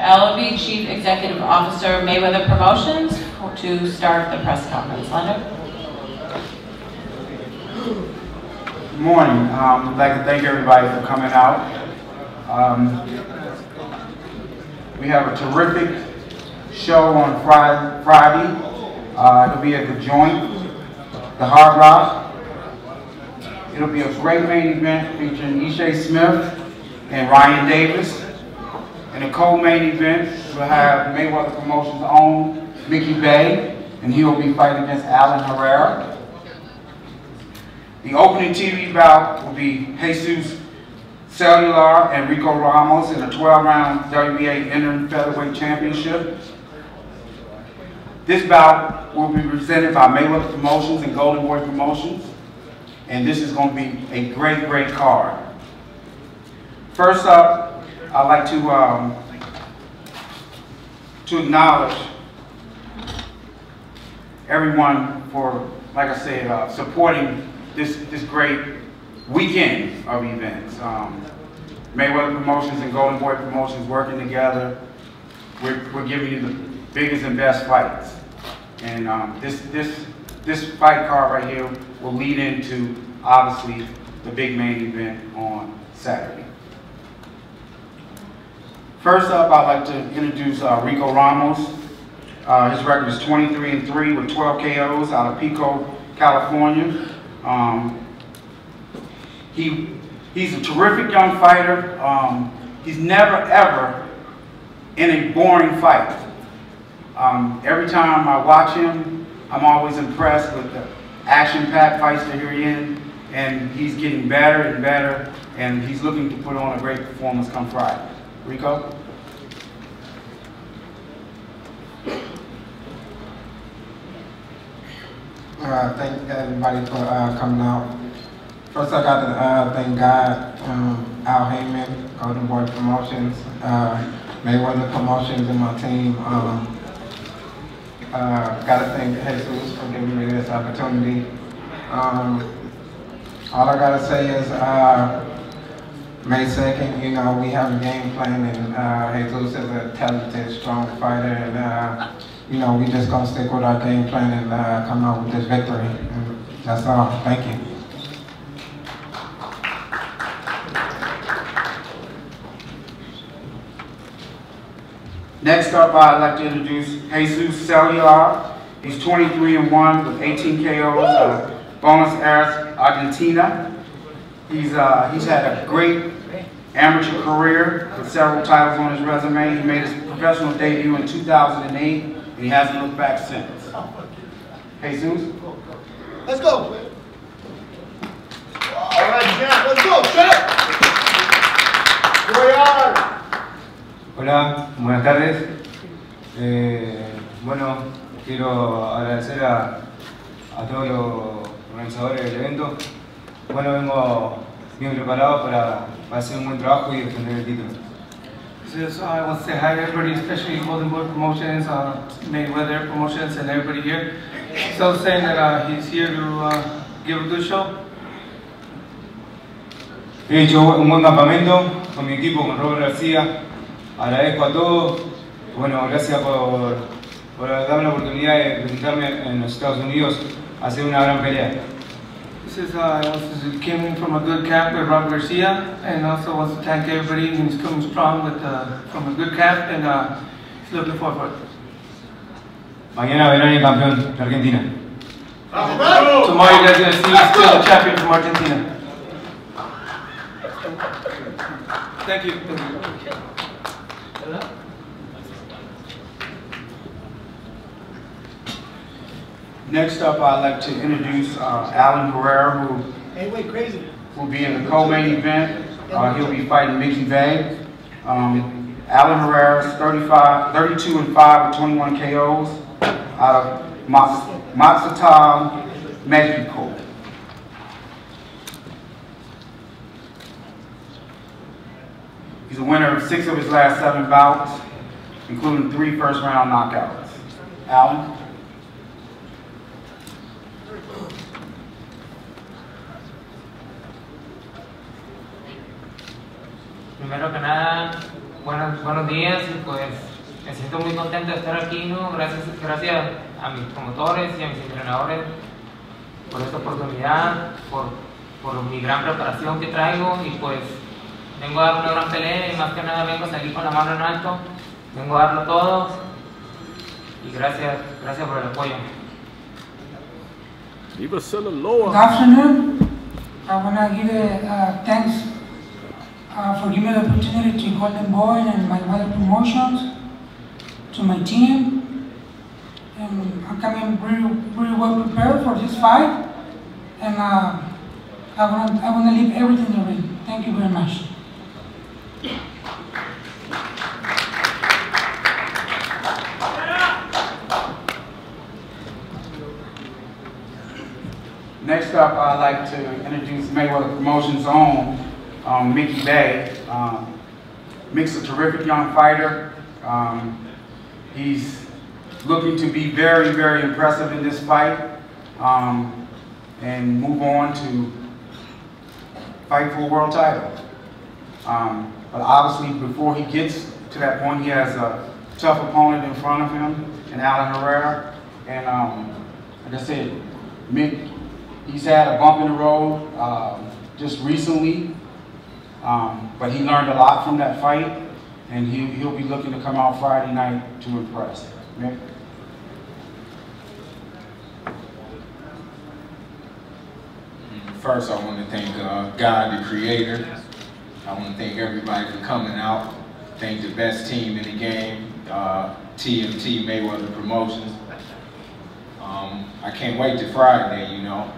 LB Chief Executive Officer, Mayweather Promotions, to start the press conference. Leonard? Good morning. I'd like to thank everybody for coming out. We have a terrific show on Friday. It'll be at the Joint, the Hard Rock. It'll be a great main event featuring Ishe Smith and Ryan Davis. In the co-main event, we'll have Mayweather Promotions' own BEY, and he will be fighting against HERRERA. The opening TV bout will be Jesus Cellular and Rico Ramos in a 12-round WBA interim featherweight championship. This bout will be presented by Mayweather Promotions and Golden Boy Promotions, and this is going to be a great, great card. First up, I'd like to acknowledge everyone for, like I said, supporting this great weekend of events. Mayweather Promotions and Golden Boy Promotions working together. We're giving you the biggest and best fights, and this fight card right here will lead into obviously the big main event on Saturday. First up, I'd like to introduce Rico Ramos. His record is 23-3 with 12 KOs out of Pico, California. He's a terrific young fighter. He's never ever in a boring fight. Every time I watch him, I'm always impressed with the action-packed fights that you're in, and he's getting better and better, and he's looking to put on a great performance come Friday. Rico? Thank everybody for coming out. First, I got to thank God, Al Heyman, Golden Boy Promotions, Mayweather Promotions, and my team. Got to thank Jesus for giving me this opportunity. All I got to say is May 2nd, you know, we have a game plan, and Jesus is a talented, strong fighter, and you know, we just gonna stick with our game plan and come out with this victory. And that's all. Thank you. Next up, I'd like to introduce Jesus Cellular. He's 23-1 with 18 KOs, Buenos Aires, Argentina. He's had a great amateur career with several titles on his resume. He made his professional debut in 2008, and he hasn't looked back since. Jesus? Let's go. All right, Jack, let's go. Shut up. Here we are. Hola, buenas tardes. Bueno, quiero agradecer a todos los organizadores del evento. Bueno, vengo bien preparado para hacer un buen trabajo y defender el título. So I want to say hi to everybody, especially Golden Boy Promotions, Mayweather Promotions, and everybody here. So saying that he's here to give a good show. He hecho un buen campamento con mi equipo, con Robert García. Agradezco a todos. Bueno, gracias por darme la oportunidad de presentarme en los Estados Unidos a hacer una gran pelea. This is came in from a good camp with Robert Garcia, and also wants to thank everybody. He's coming strong from a good camp, and he's looking forward to it. Mañana verán el campeón de Argentina. Tomorrow you guys are going to see still the champion from Argentina. Thank you. Next up, I'd like to introduce HERRERA, who will be in the co-main event. He'll be fighting BEY. HERRERA is 32-5 with 21 KOs out of Mazatlán, Mexico. He's a winner of 6 of his last 7 bouts, including 3 first-round knockouts. Alan? Primero que nada, buenos días y pues me siento muy contento de estar aquí, ¿no? Gracias a mis promotores y a mis entrenadores por esta oportunidad, por mi gran preparación que traigo y pues vengo a dar una gran pelea y más que nada vengo a salir con la mano en alto, vengo a darlo todo y gracias por el apoyo. Good afternoon. I want to give thanks for giving me the opportunity to Golden Boy and my other promotions, to my team. And I'm coming very well prepared for this fight. And I want to leave everything in the ring. Thank you very much. Next up, I'd like to introduce Mayweather Promotions' own BEY. Mick's a terrific young fighter. He's looking to be very, very impressive in this fight and move on to fight for a world title. But obviously, before he gets to that point, he has a tough opponent in front of him, in HERRERA. And like I said, Mick, he's had a bump in the road just recently, but he learned a lot from that fight, and he'll be looking to come out Friday night to impress. Mick? First, I want to thank God, the Creator. I want to thank everybody for coming out. Thank the best team in the game, TMT Mayweather Promotions. I can't wait to Friday, you know.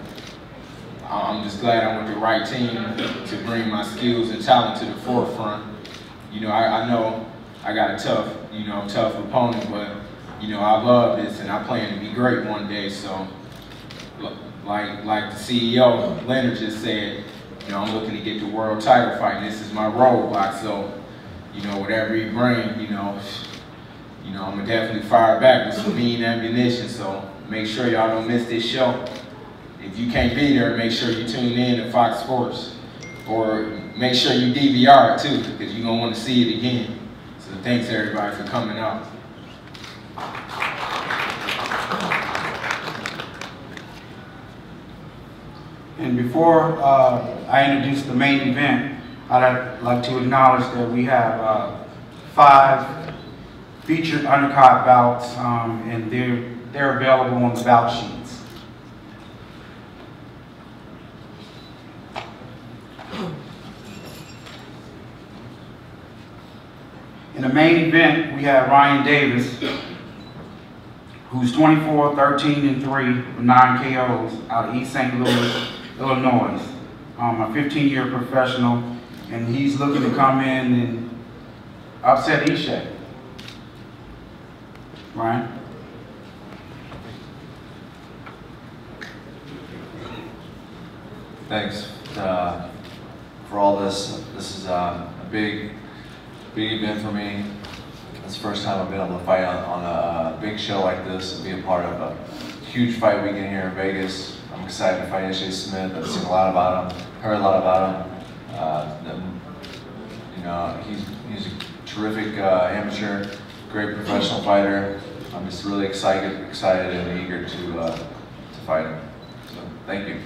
I'm just glad I'm with the right team to bring my skills and talent to the forefront. You know, I know I got a tough opponent, but, you know, I love this and I plan to be great one day. So, like the CEO, Leonard, just said, you know, I'm looking to get the world title fight, and this is my roadblock. So, you know, whatever you bring, you know, I'm gonna definitely fire back with some mean ammunition. So make sure y'all don't miss this show. If you can't be there, make sure you tune in to Fox Sports, or make sure you DVR it too, because you're gonna want to see it again. So thanks everybody for coming out. And before I introduce the main event, I'd like to acknowledge that we have 5 featured undercard bouts, and they're available on the bout sheets. In the main event, we have Ryan Davis, who's 24, 13, and 3 with 9 KOs out of East St. Louis, Illinois. A 15-year professional, and he's looking to come in and upset Ishe. Ryan? Thanks for all this. This is a big event for me. It's the first time I've been able to fight on a big show like this and be a part of a huge fight weekend here in Vegas. I'm excited to fight Ishe Smith. I've seen a lot about him, heard a lot about him. You know, he's a terrific amateur, great professional fighter. I'm just really excited and eager to fight him. So, thank you.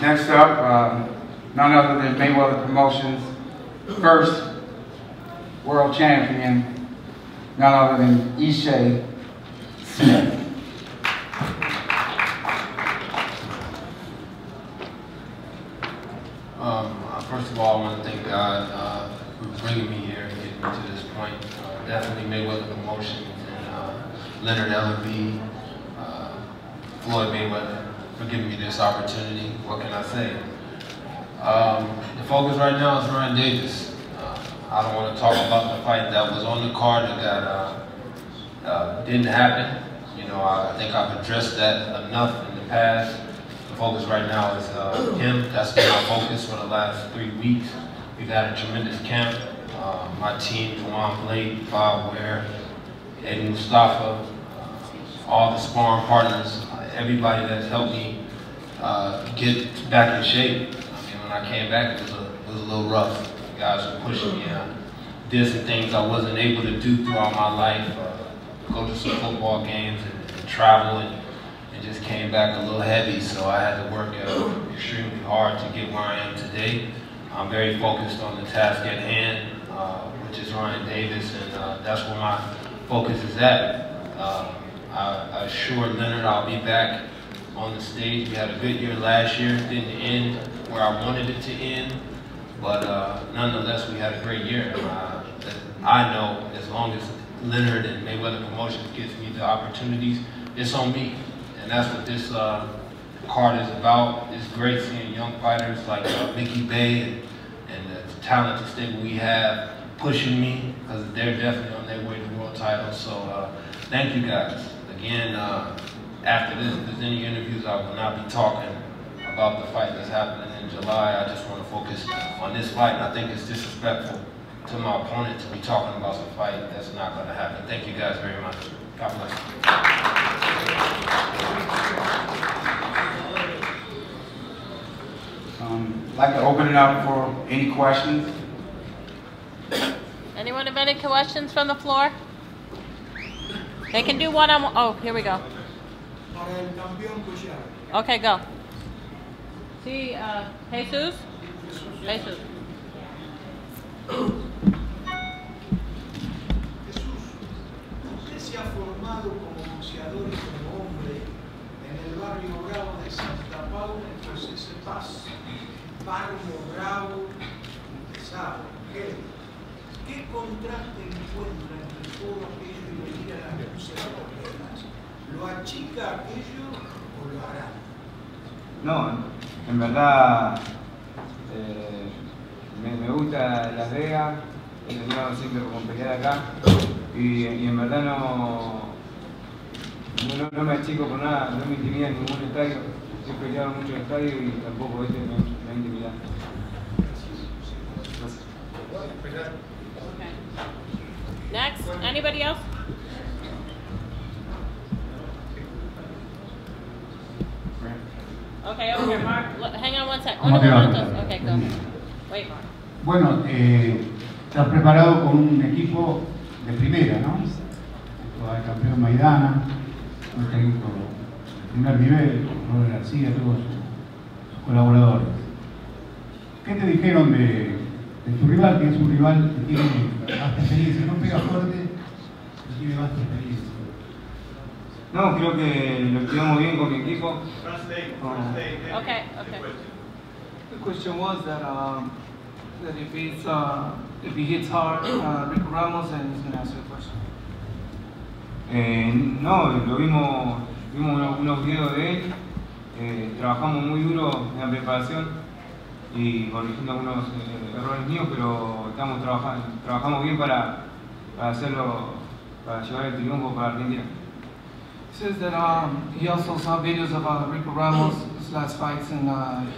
Next up, none other than Mayweather Promotions' first world champion, none other than Ishe Smith. First of all, I want to thank God for bringing me here and getting me to this point. Definitely Mayweather Promotions and Leonard Ellerby, Floyd Mayweather, for giving me this opportunity. What can I say? The focus right now is Ryan Davis. I don't want to talk about the fight that was on the card that didn't happen. You know, I think I've addressed that enough in the past. The focus right now is him. That's been our focus for the last 3 weeks. We've had a tremendous camp. My team, Juwan Blake, Bob Ware, Eddie Mustafa, all the sparring partners, everybody that's helped me get back in shape. I mean, when I came back, it was a little rough. Guys were pushing me. Did some things I wasn't able to do throughout my life. Go to some football games and travel, and just came back a little heavy. So I had to work extremely hard to get where I am today. I'm very focused on the task at hand, which is Ryan Davis, and that's where my focus is at. I assured Leonard I'll be back on the stage. We had a good year last year. It didn't end where I wanted it to end, but nonetheless, we had a great year. I know as long as Leonard and Mayweather Promotions gives me the opportunities, it's on me. And that's what this card is about. It's great seeing young fighters like BEY and the talented stable we have pushing me, because they're definitely on their way to world titles. So thank you guys. Again, after this, if there's any interviews, I will not be talking about the fight that's happening in July. I just want to focus on this fight, and I think it's disrespectful to my opponent to be talking about some fight that's not going to happen. Thank you guys very much. God bless you. I'd like to open it up for any questions. Anyone have any questions from the floor? They can do one on one. Oh, here we go. Okay, go. Sí, Jesus. Jesus. Usted se ha formado como boxeador y como hombre en el barrio bravo de Santa Paula, entonces ese barrio bravo y pesado. ¿Qué contraste encuentra entre todo aquello y venir a las luces afueras? ¿Lo achica aquello o lo hará? No, en verdad me gusta Las Vegas, he tenido siempre como pelear acá y en verdad no me achico por nada, no me intimida en ningún estadio, siempre he peleado en muchos estadios y tampoco este me intimida. Okay. Next, anybody else? Okay, over here, Mark. Hang on one second. Okay, go. Wait, Mark. Bueno, te has preparado con un equipo de primera, ¿no? El campeón Maidana, un técnico de primer nivel, Robert García, todos sus colaboradores. ¿Qué te dijeron de tu rival, que es un rival que tiene vasta experiencia? No pega fuerte, pero tiene vasta experiencia. No, creo que lo estudiamos bien con mi equipo. Okay. The question was that if he hits hard, Rico Ramos, and he's going to answer the question. No, lo vimos unos videos de él, trabajamos muy duro en la preparación y corrigiendo algunos errores míos, pero trabajamos bien para hacerlo, para llevar el triunfo para Argentina. He says that he also saw videos of Rico Ramos, his last fights, and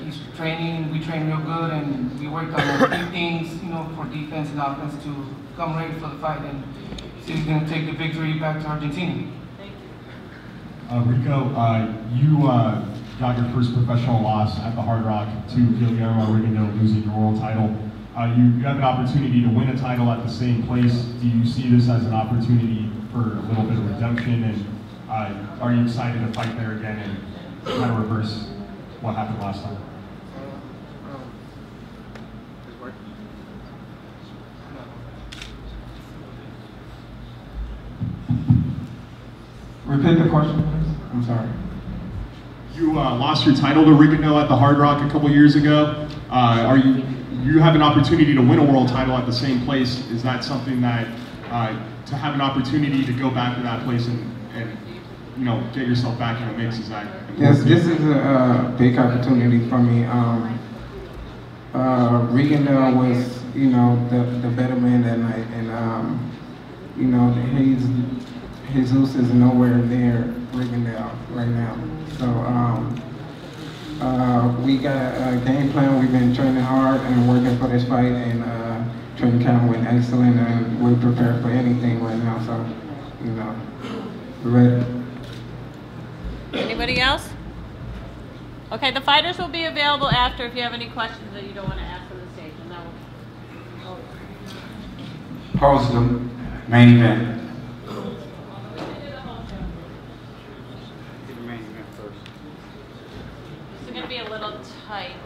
he's training. We train real good, and we worked on a few things, for defense and offense to come ready for the fight. And so he's going to take the victory back to Argentina. Rico, you got your first professional loss at the Hard Rock to Guillermo Rigondeaux, losing your world title. You have an opportunity to win a title at the same place. Do you see this as an opportunity for a little bit of redemption? And are you excited to fight there again and kind of reverse what happened last time? Repeat the question, please. I'm sorry. You lost your title to Rigondeaux at the Hard Rock a couple years ago. You have an opportunity to win a world title at the same place. Is that something that to have an opportunity to go back to that place and get yourself back in the mix, is that important? Yes, this is a big opportunity for me. Rigondeaux was, the better man that night, and Jesus is nowhere near Rigondeaux right now. So we got a game plan. We've been training hard and working for this fight, and training camp went excellent, and we're prepared for anything right now. So, we're ready. Anybody else? Okay, the fighters will be available after if you have any questions that you don't want to ask on the stage. And that will... Pose the main event. This is going to be a little tight.